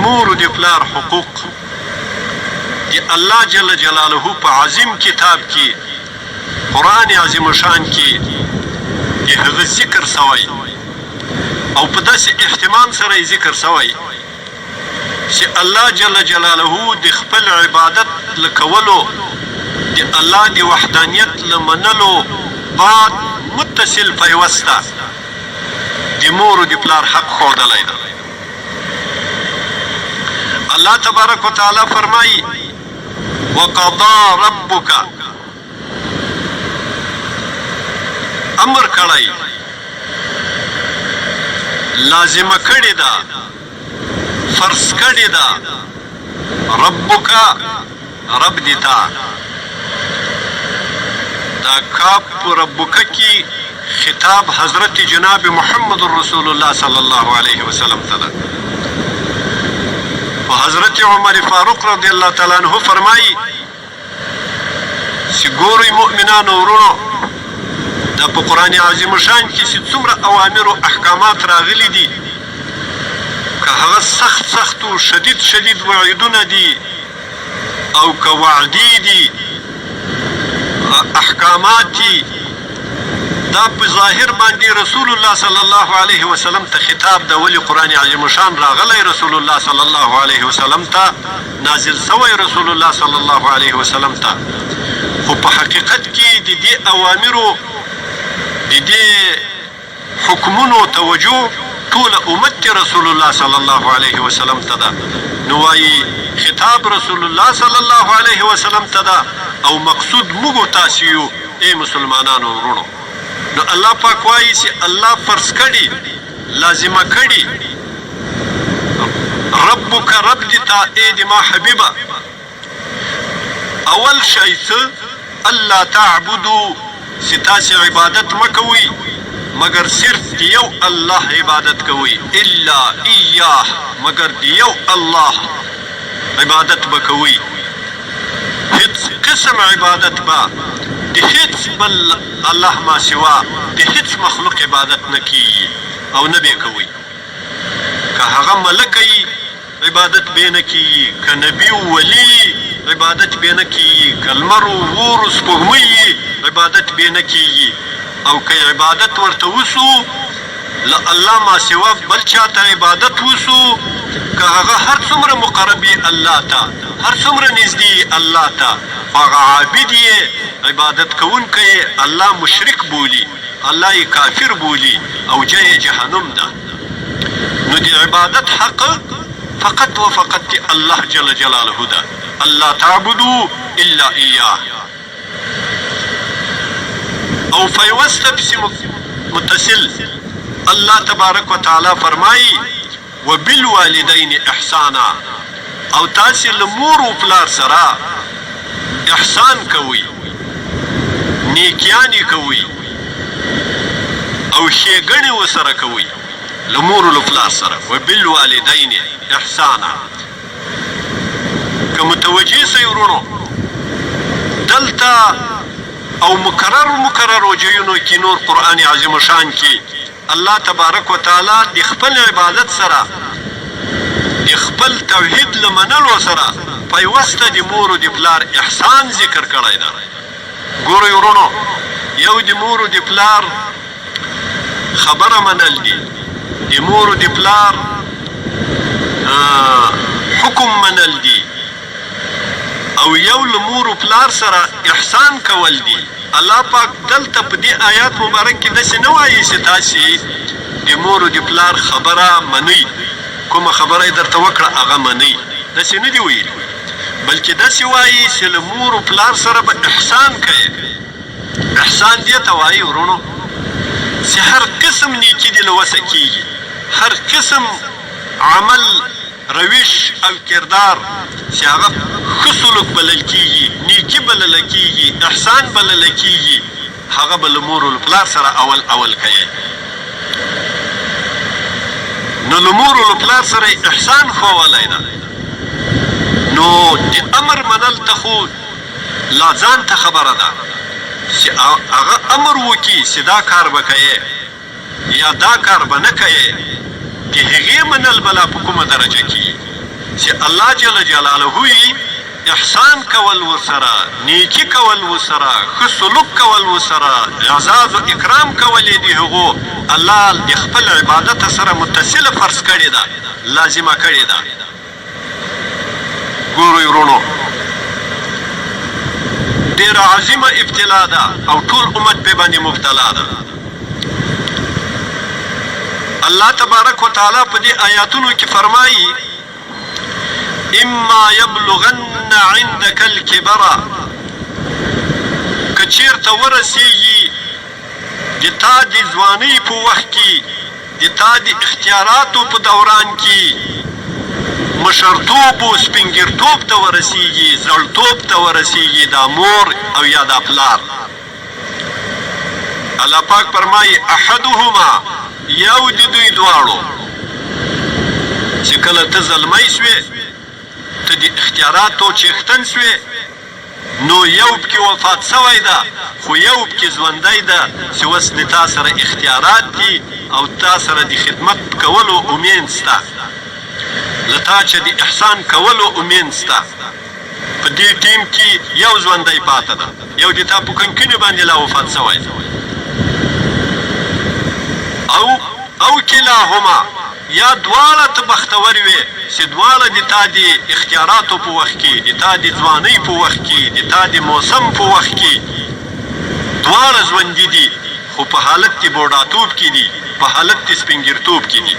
مور د پلار حقوق د الله جل جلاله په عظیم کتاب کې قرآن عظیم شان کې د هغه ذکر سوی او په داسې اهتمام سره یې ذکر سوی چې الله جل جلاله د خپل عبادت له کولو د الله د وحدانیت له منلو بعد متصل پیوسته د مور د پلار حق ښودلی ده. الله تبارک و تعالی فرمایي وقضا ربک امر کړی لازمه کړې ده فرض کړې ده ربک رب دې تا دا کاف ربک کی خطاب حضرت جناب محمد رسول الله صلی الله علیه وسلم ته ده. حضرت عمر فاروق رضی الله تعالی عنہ فرمایي چې ګورئ مؤمنانو ورونو دا په قرآن عظیم شان کې چې څومره اوامر او احکامات راغلي دي که هغه سخت سخت او شدید شدید وعیدونه دي او که وعدې دي احکامات دي دا په ظاهر باندې رسول الله صلی الله علیه وسلم ته خطاب د ولی قرآن عظیم شان راغلی رسول الله صلی الله علیه وسلم ته نازل سوی رسول الله صلی الله علیه وسلم ته خو په حقیقت کې د دې اوامرو د دې حکمونو توجه ټول امت رسول الله صلی الله علیه وسلم ته ده. نو وایي خطاب رسول الله صلی الله علیه وسلم ته ده او مقصود موږ تاسو یو ای مسلمانانو ورونو. نو الله پاک وایي چې الله فرض کړي لازمه کړي ربک رب دې تا ای د ما حبیبه اول شی څه الله تعبدو چې تاسې عبادت مه کوئ مگر صرف د یو الله عبادت کوئ الا ایاه مگر د یو الله عبادت به کوئ هیڅ قسم عبادت به د هیڅ بل الله ما سوا د هیڅ مخلوق عبادت نه کیږي او نه به کوي. که هغه ملک ای عبادت به نه کیږي که نبی او ولی عبادت به نه کیږي که لمر او اور سپوږمۍ عبادت به نه کیږي او که عبادت ورته وسو له الله ما سوا بل چاته عبادت وسو که هغه هر څومره مقرب وي الله ته هر څومره نږدې الله ته هغه عابد یې عبادت کوونکی الله مشرک بولی الله یې کافر بولی او جای جهنم ده. نو د عبادت حق فقط و فقط دی الله جل جلاله ده. الله تعبدو الا ایاه او فیوسته پسې متصل الله تبارک و تعالی فرمایي وبالوالدین احسانا او تاسې له مور و پلار سره احسان کوئ نیکیانې کوئ او ښېګڼې ورسره کوئ له مور و پلار سره وبالوالدین احسانا. که متوجه سئ ورونو دلته او مکرر وجهونو کې نور قرآن عظیم شان کې الله تبارک و تعالی د خپل عبادت سره د خپل توحید له منلو سره پیوسته د مور و د پلار احسان ذکر کړی ده. ګورئ ورونو یو د مور و د پلار خبره منل دي د مور و د پلار حکم منل دي او یو له مور و پلار سره احسان کول دي. الله پاک دلته په دې آیات مبارک کې داسې نه وایي چې تاسې د مور و د پلار خبره منئ کومه خبره یې درته وکړه هغه منئ داسې نه دي ویلي بلکې داسې وایي چې له مور و پلار سره به احسان کوئ. احسان دې ته وایي ورونو چې هر قسم نیکي دې له وسه کېږي هر قسم عمل روش او کردار چې هغه ښه سلوک بلل کېږي نیکي بلله کېږي احسان بلله کېږي هغه به له مور و پلار سره اول کوئ. نو له مور و پلار سره احسان ښوولی ده. نو د امر منل ته خو لا ځان ته خبره ده چې هغه امر وکړي چې دا کار به کوې یا دا کار به نه کوې د هغې منل به لا په کومه درجه کې چې الله جل جلاله وي احسان کول ورسره، نیکی کول ورسره، ښه سلوک کول ورسره، اعزاز و اکرام کول یې د هغو الله د خپل عبادت سره متصله فرض کړې ده، لازمه کړې ده. ګورئ ورونو، ډېره عظیمه ابتلا ده او ټول امت پرې باندې مبتلا ده. الله تبارک وتعالی په دې آیاتونو کې فرمایي اما یبلغن عندك الكبر، که چېرته ورسیږي د تا د ځوانۍ په وخت کې، د تا د اختیاراتو په دوران کې مشرتوب او سپینګیرتوب ته ورسیږي، زړتوب ته ورسیږي، دا مور او یا دا پلار. الله پاک فرمایي احدهما، یو د دوی دواړو چې کله ته زلمی سوې، ته د اختیاراتو څښتن سوې، نو یو پکې وفات سوی ده خو یو پکې ژوندی ده چې اوس د تا سره اختیارات دي او تا سره د خدمت کولو امید سته، له تا چې د احسان کولو امید سته. په دې ټیم کې یو ژوندی پاته ده، یو د تا په کنکینې باندې لا وفات سوی ده. او کلاهما، یا دواړه ته بختور وې چې دواړه د تا د اختیاراتو په وخت کې، د تا د ځوانۍ په وخت کې، د تا د موسم په وخت کې دواړه ژوندي دي، خو په حالت د بوډاتوب کې دي، په حالت د سپینګیرتوب کې دي.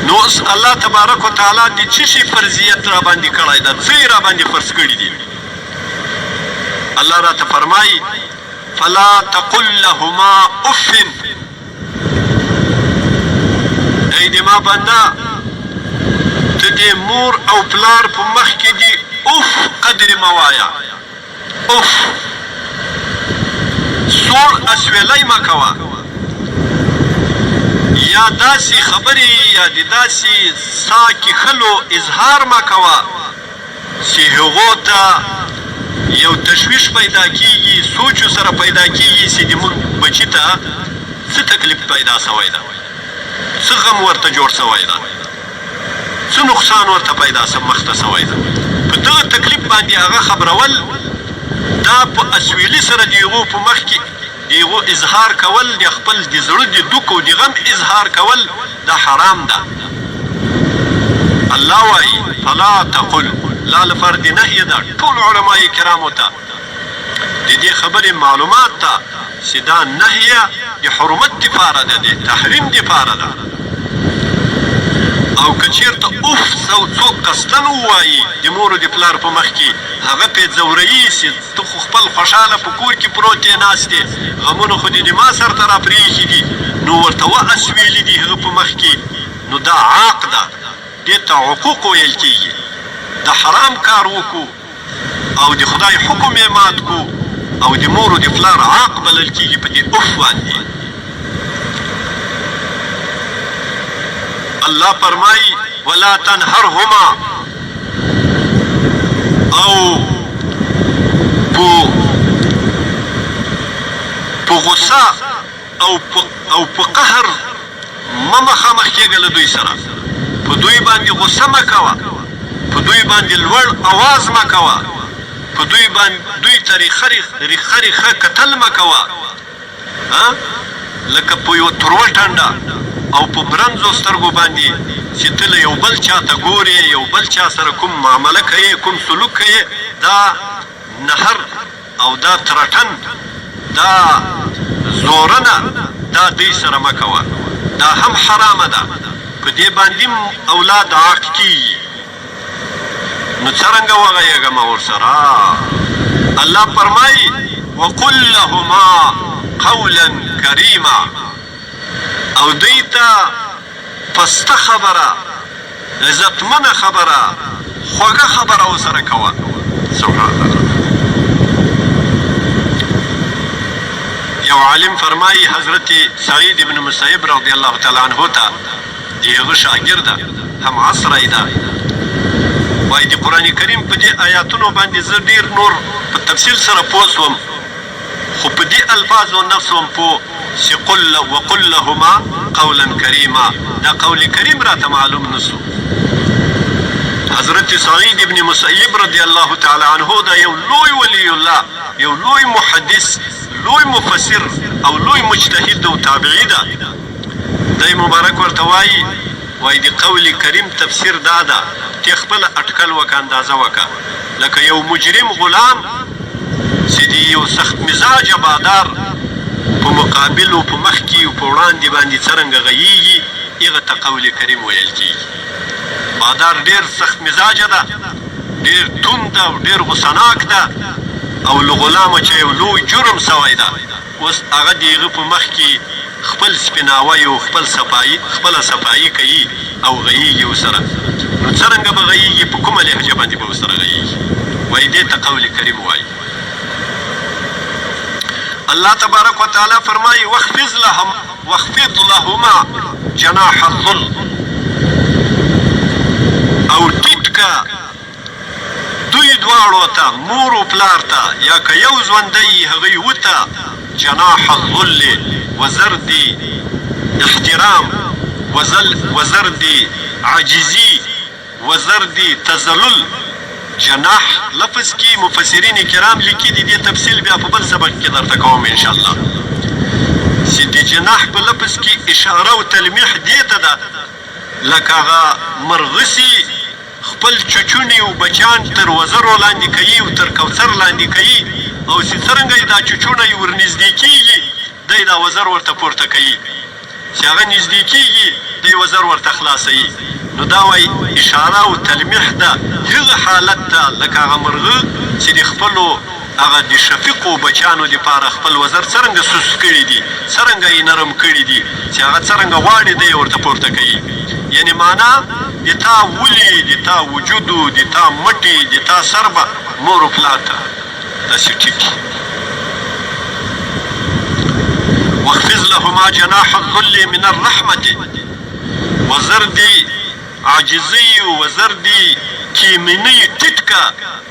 نو اوس الله تبارک وتعالی د څه شي فرضیت را باندې کړی ده، څه یې را باندې فرض کړي دي. الله راته فرمایي فلا تقل لهما اف، ای د ما بنده ته د مور او پلار په مخ کې دي اف قدر مه وایه، اف سوړ اسویلی مه کوه، یا داسې خبرې یا د داسې ساه کښلو اظهار مه کوه چې هغو ته یو تشویش پیدا کیږي، سوچ سره پیدا کیږي چې زموږ بچي ته څه تکلیف پیدا سوی ده، څه غم ورته جوړ سوی ده، څه نقصان ورته پیدا مخته سوی ده. په دغه تکلیف باندې هغه خبرول، دا په اسویلي سره د هغو په مخ کې د هغو اظهار کول، د خپل د زړه د دوک او د غم اظهار کول، دا حرام ده. الله وایي فلا تقل، لا لفرد نهي ده ټول علماء کرامو ته د دې خبرې معلومات ته چې دا نهیه د حرمت دپاره ده، د تحریم دپاره ده. او که چېرته اوف څوک قصدن ووایي د مور د پلار په مخ کې، هغه پرې ځوروي چې ته خو خپل خوشحاله په کور کې پروت یې ناست یې، غمونه خو دې د ما سر ته را پرېښي دي، نو ورته واسویلي دي هغه په مخ کې، نو دا عاق ده، دې ته عقوق ویل کېږي. د حرام کار وکړو او د خدای حکم یې مات کړو او د مور او د پلار عاق بلل کېږي په دې اوف باندې. الله فرمایي ولا تنهرهما، او په غصه او په قهر مه مخامخ کېږه له دوی سره، په دوی باندې غصه مه کوه، په دوی باندې لوړ اواز مه کوه، په دوی ته ریخه کتل مه کوه، لکه په یوه تروه ټنډه او په برنځو سترګو باندې چې ته له یو بل چا ته ګورې، یو بل چا سره کوم معامله کوې، کوم سلوک کوې، دا نهر او دا ترټن، دا زورنه، دا دوی سره مه کوه، دا هم حرامه ده. په دې باندې اولاد عاق کېږي. نو څرنګه وغږېږم ورسره؟ الله فرمایي وقل لهما قولا کریما، او دوی ته پسته خبره، عزتمنه خبره، خوږه خبره ورسره کوه. سبحان الله. یو عالم فرمایي حضرت سعید ابن مسیب رضی الله تعالی عنه ته د هغه شاګرده هم عصری ده، وایي د قرآن کریم په دې آیاتونو باندې زه ډېر نور په تفصیل سره پوه سوم، خو په دې الفاظو نه سوم پوه چې وقل لهما قولا کریما، دا قول کریم راته معلوم نه سو. حضرت سعید ابن مسیب رضی الله تعالی عنه دا یو لوی ولی الله، یو لوی محدث، لوی مفسر او لوی مجتهد او تابعی ده. دای مبارک ورته وایي د قول کریم تفسیر دا ده چې خپل اټکل وکړه، اندازه وکړه، لکه یو مجرم غلام چې د یو سخت مزاجه بادار په مقابل او په مخ کې او په وړاندې باندې څرنګه غږیږي، هغه ته قول کریم ویل کېږي. بادار ډېر سخت مزاجه ده، ډېر توند ده او ډېر غصناک ده، او له غلامه چې یو لوی جرم سوی ده، اوس هغه د هغه په مخ کې خپل سپیناوی او خپله صفایي کوي او غږیږي ورسره. نو څرنګه به غږیږي، په کومه لهجه باندې به ورسره غږیږي؟ وایي دې ته قول کریم وایي. الله تبارک وتعالی فرمایي واخفض لهما جناح الذل، او ټیټ کا دوی دواړو ته، مور او پلار ته، یا که یو ژوندی هغوی وته، جناح الذل، وزر دی احترام، وزر دی عاجزی، وزر دی تذلل. جناح لفظ کی مفسرین کرام لیکي دي، دې تفصیل بیا په بل سبق کې درته کوم انشاءالله. چې د جناح په لفظ کې اشاره او تلمیح دې ته ده لکه هغه مرغسي خپل چوچونې او بچان تر وزرو لاندې کوي او تر کوثر لاندې کوي، او چې څرنګه یې دا چوچونه یې ورنږدې کېږي، دی دا وزر ورته پورته کوي، چې هغه نږدې کېږي دی وزر ورته خلاصوي. نو دا وایي اشاره او تلمیح ده هغه حالت ته لکه هغه مرغه چې د خپلو هغه د شفیقو بچانو دپاره خپل وزر څرنګه سوس کړي دي، څرنګه یې نرم کړي دي، چې هغه څرنګه غواړي دی ورته پورته کوي. یعنې معنا د تا ولي، د تا وجودو، د تا مټې، د تا سر به مور و پلار ته داسې ټیټ. واخفض لهما جناح الذل من الرحمة، وزر دی عاجزی و وزر دی کیمینی ټیټ کا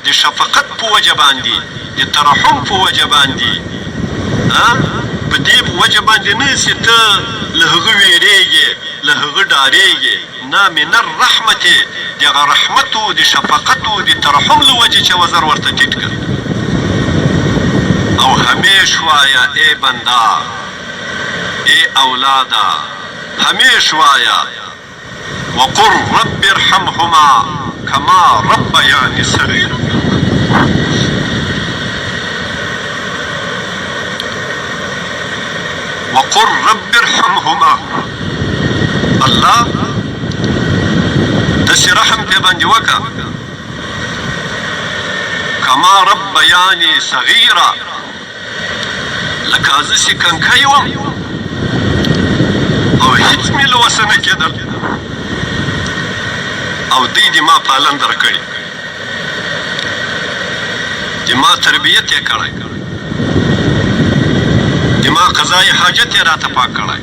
د شفقت په وجه باندې، د ترحم په وجه باندې، په دې په وجه باندې نه چې ته له هغه ویرېږې، له هغه ډارېږې، نه، من الرحمة، د هغه رحمتو، د شفقتو، د ترحم له وجې چې وزر ورته ټیټ کړ. او همیش وایه ای بنده، ای اولاده، همیش وایه وقل رب ارحمهما كما ربياني صغيرا. وقل رب ارحمهما، الله داسې رحم پې باندې وکړه، کما ربیاني صغیرا، لکه زه چې کنکی وم او هیڅ مې له وسه نه کېدل، او دوی د ما پالن در کړي، د ما تربیت یې کړی، د ما قضای حاجت یې راته پاک کړی،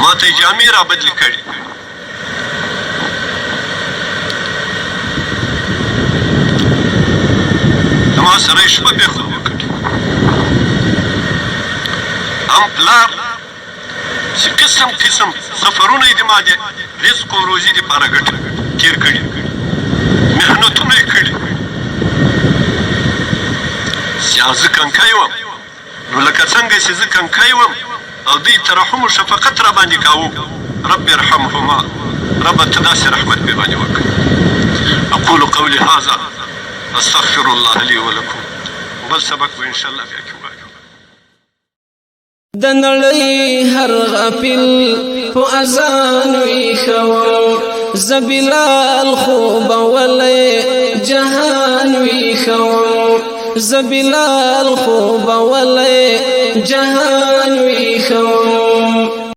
ما ته یې جامې را بدلې کړي. ما سره یې شپه بېخود وکړي. هم پلار چې قسم قسم سفرونه یې د ما د رزق او روزي دپاره تېر کړي، محنتونه یې کړي. چې زه کنکی وم، نو لکه څنګه چې زه کنکی وم او دوی ترحم و شفقت را باندې کاوه، رب ارحمهما، رب ته داسې رحمت پې باندې وکړه. اقول قولي هذا استغفر الله لي ولكم. بل سبق به ان شاء الله بیا کې وایو. د نړۍ هر غافل په اذان وی خو زبلال خوب ولې جهان وی خو زبلال خوب ولې جهان وی خو